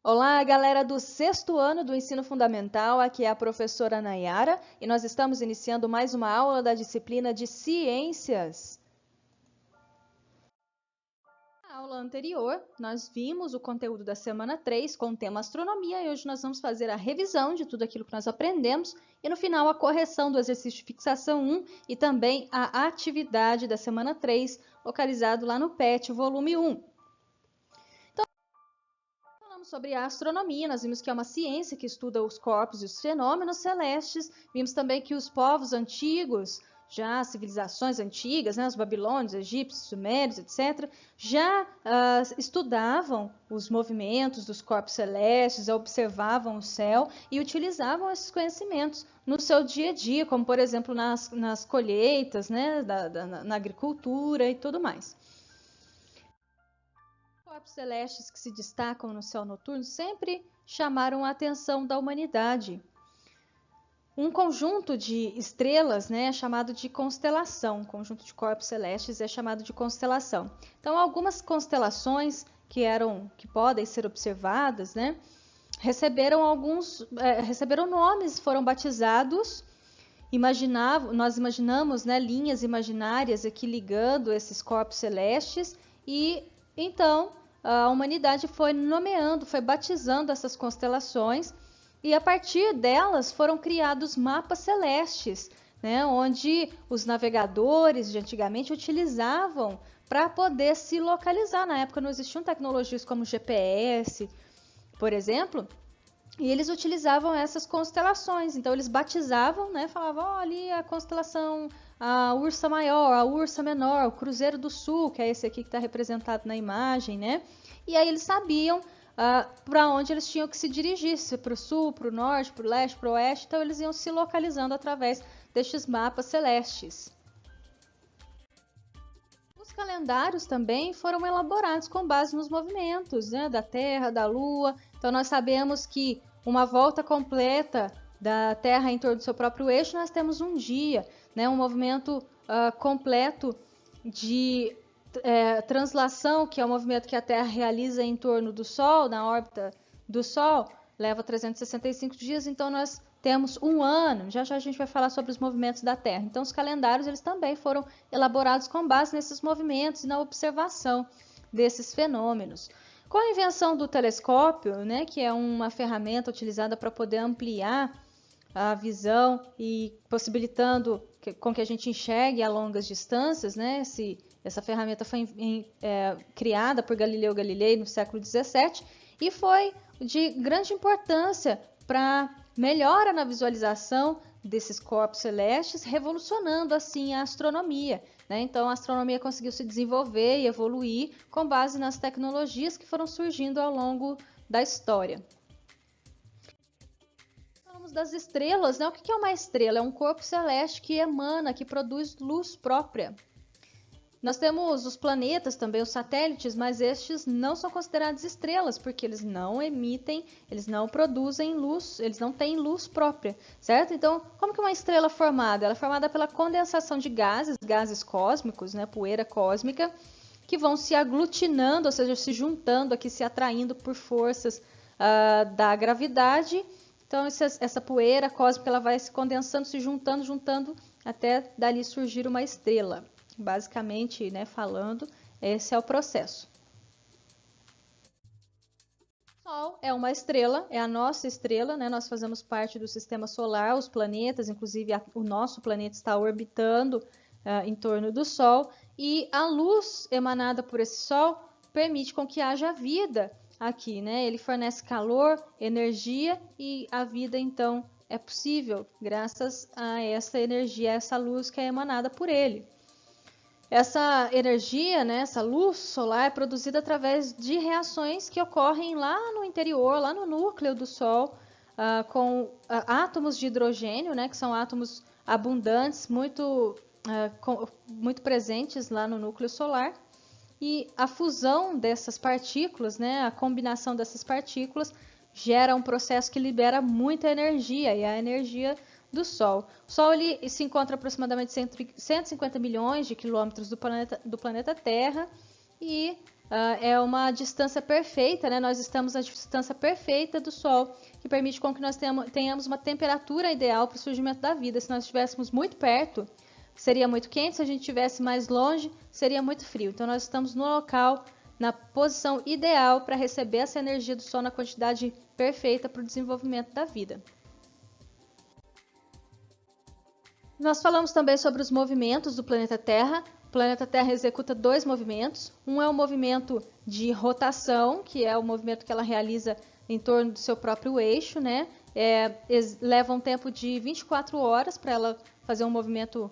Olá, galera do sexto ano do ensino fundamental, aqui é a professora Nayara e nós estamos iniciando mais uma aula da disciplina de ciências. Na aula anterior, nós vimos o conteúdo da semana 3 com o tema astronomia e hoje nós vamos fazer a revisão de tudo aquilo que nós aprendemos e no final a correção do exercício de fixação 1 e também a atividade da semana 3, localizado lá no PET, volume 1. Sobre a astronomia, nós vimos que é uma ciência que estuda os corpos e os fenômenos celestes. Vimos também que os povos antigos, já as civilizações antigas, né, os babilônios, egípcios, sumérios, etc., já estudavam os movimentos dos corpos celestes, observavam o céu e utilizavam esses conhecimentos no seu dia a dia, como, por exemplo, nas colheitas, né, na agricultura e tudo mais. Os corpos celestes que se destacam no céu noturno sempre chamaram a atenção da humanidade. Um conjunto de estrelas, né, é chamado de constelação. Um conjunto de corpos celestes é chamado de constelação. Então, algumas constelações que podem ser observadas, né, receberam nomes, foram batizados. Nós imaginamos, né, linhas imaginárias aqui ligando esses corpos celestes e então a humanidade foi nomeando, foi batizando essas constelações e a partir delas foram criados mapas celestes, né, onde os navegadores de antigamente utilizavam para poder se localizar. Na época não existiam tecnologias como GPS, por exemplo, e eles utilizavam essas constelações. Então eles batizavam, né, falavam, ali a constelação, a Ursa Maior, a Ursa Menor, o Cruzeiro do Sul, que é esse aqui que está representado na imagem, né? E aí eles sabiam para onde eles tinham que se dirigir, se para o sul, para o norte, para o leste, para o oeste. Então eles iam se localizando através destes mapas celestes. Os calendários também foram elaborados com base nos movimentos, né, da Terra, da Lua. Então nós sabemos que uma volta completa da Terra em torno do seu próprio eixo, nós temos um dia, né, um movimento completo de translação, que é o movimento que a Terra realiza em torno do Sol, na órbita do Sol, leva 365 dias, então nós temos um ano. Já já a gente vai falar sobre os movimentos da Terra. Então os calendários eles também foram elaborados com base nesses movimentos e na observação desses fenômenos. Com a invenção do telescópio, né, que é uma ferramenta utilizada para poder ampliar a visão e possibilitando com que a gente enxergue a longas distâncias, né? Essa ferramenta foi criada por Galileu Galilei no século XVII e foi de grande importância para melhora na visualização desses corpos celestes, revolucionando assim a astronomia, né? Então a astronomia conseguiu se desenvolver e evoluir com base nas tecnologias que foram surgindo ao longo da história. Das estrelas, né? O que é uma estrela? É um corpo celeste que emana, que produz luz própria. Nós temos os planetas também, os satélites, mas estes não são considerados estrelas, porque eles não emitem, eles não produzem luz, eles não têm luz própria, certo? Então, como que uma estrela é formada? Ela é formada pela condensação de gases cósmicos, né? Poeira cósmica, que vão se aglutinando, ou seja, se juntando aqui, se atraindo por forças da gravidade. Então, essa poeira cósmica ela vai se condensando, se juntando, até dali surgir uma estrela. Basicamente, né, falando, esse é o processo. O Sol é uma estrela, é a nossa estrela, né? Nós fazemos parte do sistema solar, os planetas, inclusive o nosso planeta está orbitando em torno do Sol, e a luz emanada por esse Sol permite com que haja vida aqui, né? Ele fornece calor, energia e a vida então é possível graças a essa energia, essa luz que é emanada por ele. Essa energia, né, essa luz solar é produzida através de reações que ocorrem lá no interior, lá no núcleo do Sol, com átomos de hidrogênio, né, que são átomos abundantes, muito presentes lá no núcleo solar. E a fusão dessas partículas, né, a combinação dessas partículas, gera um processo que libera muita energia, e a energia do Sol. O Sol ele se encontra aproximadamente 150 milhões de quilômetros do planeta Terra, e é uma distância perfeita, né? Nós estamos à distância perfeita do Sol, que permite com que nós tenhamos uma temperatura ideal para o surgimento da vida. Se nós estivéssemos muito perto, seria muito quente; se a gente estivesse mais longe, seria muito frio. Então, nós estamos no local, na posição ideal para receber essa energia do Sol na quantidade perfeita para o desenvolvimento da vida. Nós falamos também sobre os movimentos do planeta Terra. O planeta Terra executa 2 movimentos. Um é o movimento de rotação, que é o movimento que ela realiza em torno do seu próprio eixo, né? Leva um tempo de 24 horas para ela fazer um movimento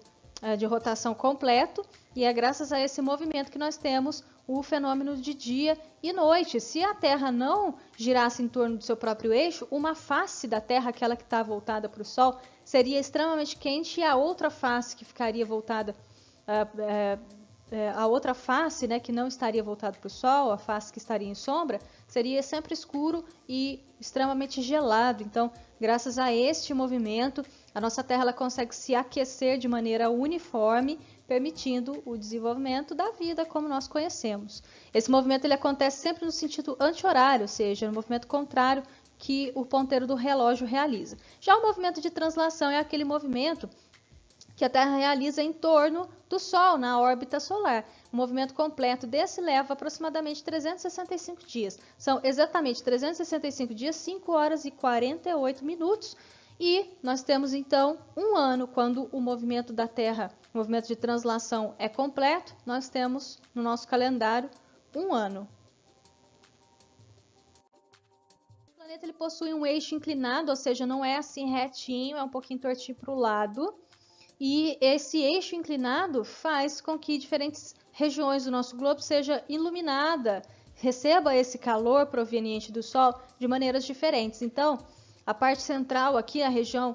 de rotação completo, e é graças a esse movimento que nós temos o fenômeno de dia e noite. Se a Terra não girasse em torno do seu próprio eixo, uma face da Terra, aquela que está voltada para o Sol, seria extremamente quente, e a outra face que ficaria voltada, a outra face, né, que não estaria voltada para o Sol, a face que estaria em sombra, seria sempre escuro e extremamente gelado. Então, graças a este movimento, a nossa Terra ela consegue se aquecer de maneira uniforme, permitindo o desenvolvimento da vida como nós conhecemos. Esse movimento ele acontece sempre no sentido anti-horário, ou seja, no movimento contrário que o ponteiro do relógio realiza. Já o movimento de translação é aquele movimento que a Terra realiza em torno do Sol, na órbita solar. O movimento completo desse leva aproximadamente 365 dias. São exatamente 365 dias, 5 horas e 48 minutos. E nós temos, então, um ano. Quando o movimento da Terra, o movimento de translação é completo, nós temos no nosso calendário um ano. O planeta ele possui um eixo inclinado, ou seja, não é assim retinho, é um pouquinho tortinho para o lado. E esse eixo inclinado faz com que diferentes regiões do nosso globo seja iluminada, receba esse calor proveniente do Sol de maneiras diferentes. Então, a parte central aqui, a região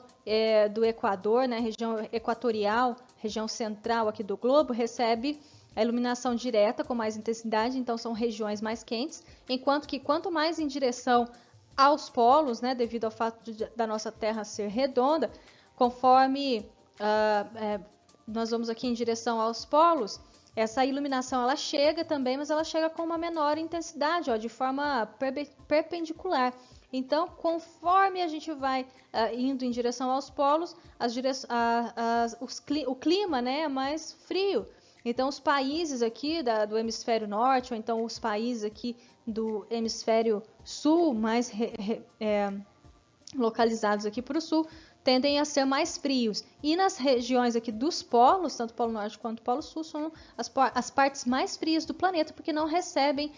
do Equador, né, a região equatorial, região central aqui do globo, recebe a iluminação direta com mais intensidade, então são regiões mais quentes, enquanto que quanto mais em direção aos polos, né, devido ao fato da nossa Terra ser redonda, conforme nós vamos aqui em direção aos polos, essa iluminação ela chega também, mas ela chega com uma menor intensidade, de forma perpendicular. Então, conforme a gente vai indo em direção aos polos, o clima, né, é mais frio. Então, os países aqui do hemisfério norte, ou então os países aqui do hemisfério sul, mais localizados aqui para o sul, tendem a ser mais frios. E nas regiões aqui dos polos, tanto o Polo Norte quanto o Polo Sul, são as partes mais frias do planeta, porque não recebem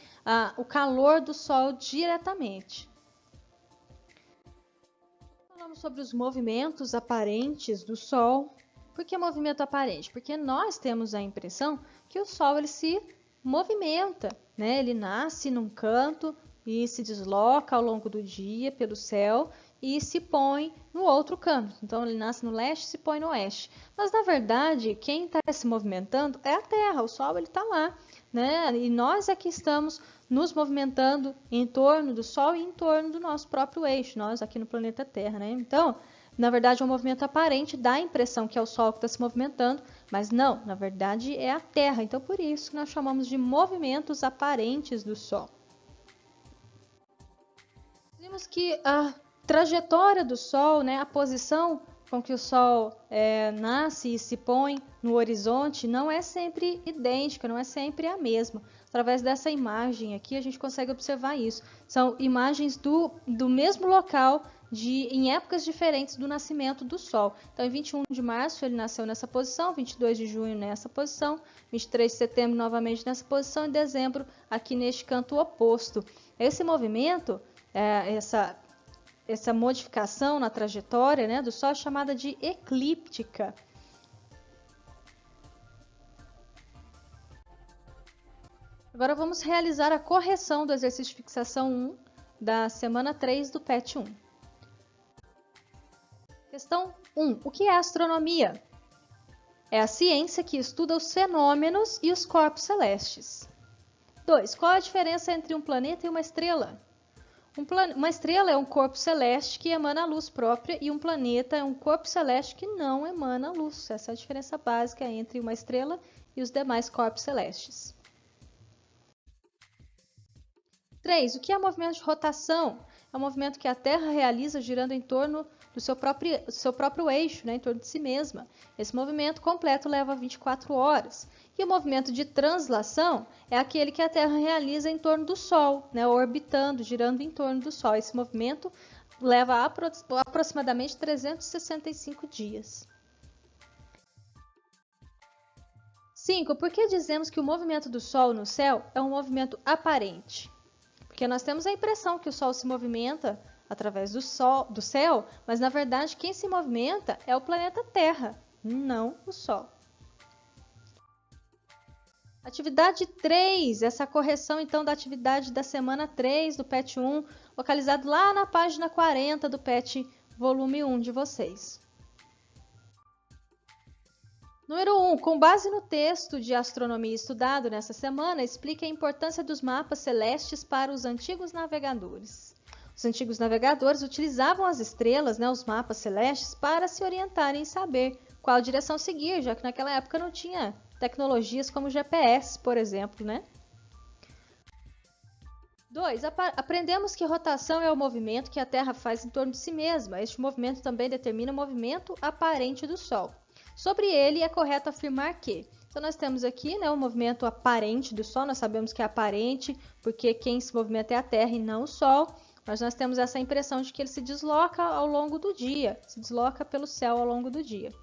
o calor do Sol diretamente. Falamos sobre os movimentos aparentes do Sol. Por que movimento aparente? Porque nós temos a impressão que o Sol ele se movimenta, né? Ele nasce num canto e se desloca ao longo do dia pelo céu e se põe no outro canto. Então, ele nasce no leste e se põe no oeste. Mas, na verdade, quem está se movimentando é a Terra. O Sol está lá, né? E nós aqui estamos nos movimentando em torno do Sol e em torno do nosso próprio eixo, nós aqui no planeta Terra, né? Então, na verdade, é um movimento aparente, dá a impressão que é o Sol que está se movimentando, mas não, na verdade, é a Terra. Então, por isso que nós chamamos de movimentos aparentes do Sol. Vimos que a trajetória do Sol, né, a posição com que o Sol nasce e se põe no horizonte não é sempre idêntica, não é sempre a mesma. Através dessa imagem aqui a gente consegue observar isso. São imagens do mesmo local em épocas diferentes do nascimento do Sol. Então, em 21 de março ele nasceu nessa posição, 22 de junho nessa posição, 23 de setembro novamente nessa posição e dezembro aqui neste canto oposto. Esse movimento, essa modificação na trajetória, né, do Sol é chamada de eclíptica. Agora vamos realizar a correção do exercício de fixação 1 da semana 3 do PET 1. Questão 1. O que é astronomia? É a ciência que estuda os fenômenos e os corpos celestes. 2. Qual a diferença entre um planeta e uma estrela? Uma estrela é um corpo celeste que emana luz própria e um planeta é um corpo celeste que não emana luz. Essa é a diferença básica entre uma estrela e os demais corpos celestes. 3. O que é movimento de rotação? É um movimento que a Terra realiza girando em torno do seu próprio eixo, né, em torno de si mesma. Esse movimento completo leva 24 horas. E o movimento de translação é aquele que a Terra realiza em torno do Sol, né, orbitando, girando em torno do Sol. Esse movimento leva aproximadamente 365 dias. 5. Por que dizemos que o movimento do Sol no céu é um movimento aparente? Porque nós temos a impressão que o Sol se movimenta através do céu, mas na verdade quem se movimenta é o planeta Terra, não o Sol. Atividade 3, essa correção então da atividade da semana 3 do PET 1, localizado lá na página 40 do PET volume 1 de vocês. Número 1. Com base no texto de astronomia estudado nessa semana, explique a importância dos mapas celestes para os antigos navegadores. Os antigos navegadores utilizavam as estrelas, né, os mapas celestes, para se orientarem e saber qual direção seguir, já que naquela época não tinha tecnologias como GPS, por exemplo, né? 2. Aprendemos que rotação é o movimento que a Terra faz em torno de si mesma. Este movimento também determina o movimento aparente do Sol. Sobre ele, é correto afirmar que... Então, nós temos aqui, né, o movimento aparente do Sol. Nós sabemos que é aparente, porque quem se movimenta é a Terra e não o Sol. Mas nós temos essa impressão de que ele se desloca ao longo do dia. Se desloca pelo céu ao longo do dia.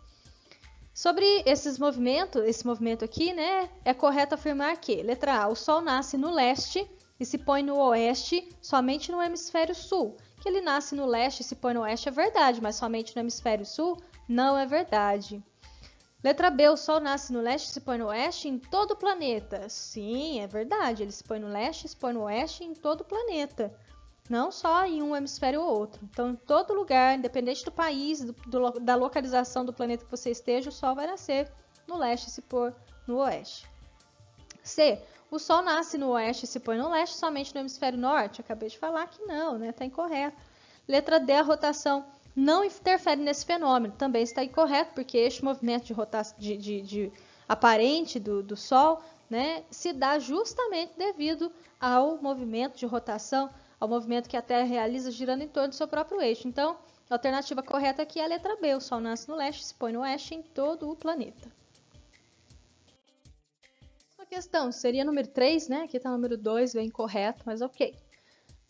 Sobre esse movimento aqui, né, é correto afirmar que... Letra A. O Sol nasce no leste e se põe no oeste somente no hemisfério sul. Que ele nasce no leste e se põe no oeste é verdade, mas somente no hemisfério sul não é verdade. Letra B, o Sol nasce no leste e se põe no oeste em todo o planeta. Sim, é verdade, ele se põe no leste e se põe no oeste em todo o planeta. Não só em um hemisfério ou outro. Então, em todo lugar, independente do país, da localização do planeta que você esteja, o Sol vai nascer no leste e se pôr no oeste. C, o Sol nasce no oeste e se põe no leste somente no hemisfério norte. Acabei de falar que não, né? Está incorreto. Letra D, a rotação não interfere nesse fenômeno. Também está incorreto, porque este movimento de rotação aparente do Sol, né, se dá justamente devido ao movimento de rotação, ao movimento que a Terra realiza girando em torno do seu próprio eixo. Então, a alternativa correta aqui é a letra B. O Sol nasce no leste e se põe no oeste em todo o planeta. A questão seria número 3, né? Aqui está o número 2, bem incorreto, mas ok.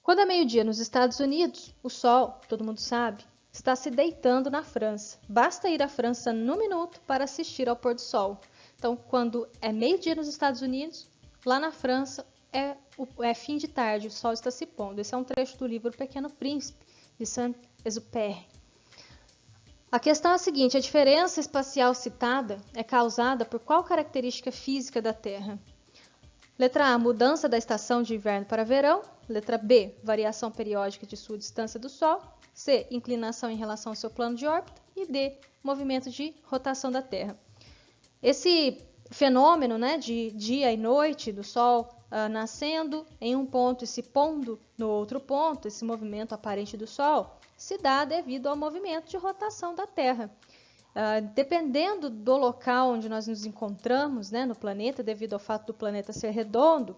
Quando é meio-dia nos Estados Unidos, o Sol, todo mundo sabe, está se deitando na França. Basta ir à França no minuto para assistir ao pôr do sol. Então, quando é meio-dia nos Estados Unidos, lá na França é fim de tarde, o sol está se pondo. Esse é um trecho do livro Pequeno Príncipe, de Saint-Exupéry. A questão é a seguinte: a diferença espacial citada é causada por qual característica física da Terra? Letra A, mudança da estação de inverno para verão. Letra B, variação periódica de sua distância do Sol. C, inclinação em relação ao seu plano de órbita. E D, movimento de rotação da Terra. Esse fenômeno, né, de dia e noite, do Sol nascendo em um ponto e se pondo no outro ponto, esse movimento aparente do Sol, se dá devido ao movimento de rotação da Terra. Dependendo do local onde nós nos encontramos, né, no planeta, devido ao fato do planeta ser redondo,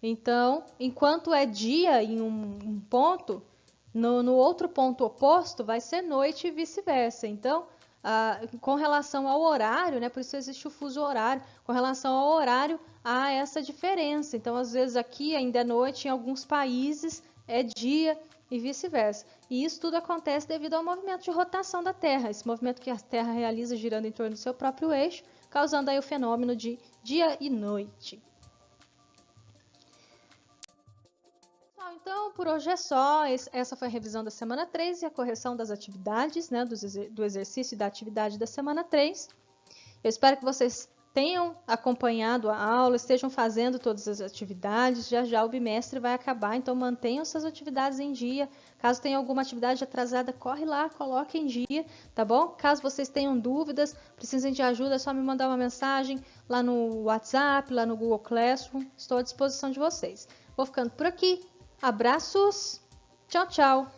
então, enquanto é dia em um ponto, no outro ponto oposto vai ser noite e vice-versa. Então, com relação ao horário, né, por isso existe o fuso horário, com relação ao horário há essa diferença. Então, às vezes aqui ainda é noite, em alguns países é dia e vice-versa. E isso tudo acontece devido ao movimento de rotação da Terra, esse movimento que a Terra realiza girando em torno do seu próprio eixo, causando aí o fenômeno de dia e noite. Então, por hoje é só. Essa foi a revisão da semana 3 e a correção das atividades, né, do exercício e da atividade da semana 3. Eu espero que vocês tenham acompanhado a aula, estejam fazendo todas as atividades. Já já o bimestre vai acabar, então mantenham essas atividades em dia. Caso tenha alguma atividade atrasada, corre lá, coloque em dia, tá bom? Caso vocês tenham dúvidas, precisem de ajuda, é só me mandar uma mensagem lá no WhatsApp, lá no Google Classroom. Estou à disposição de vocês. Vou ficando por aqui. Abraços, tchau, tchau!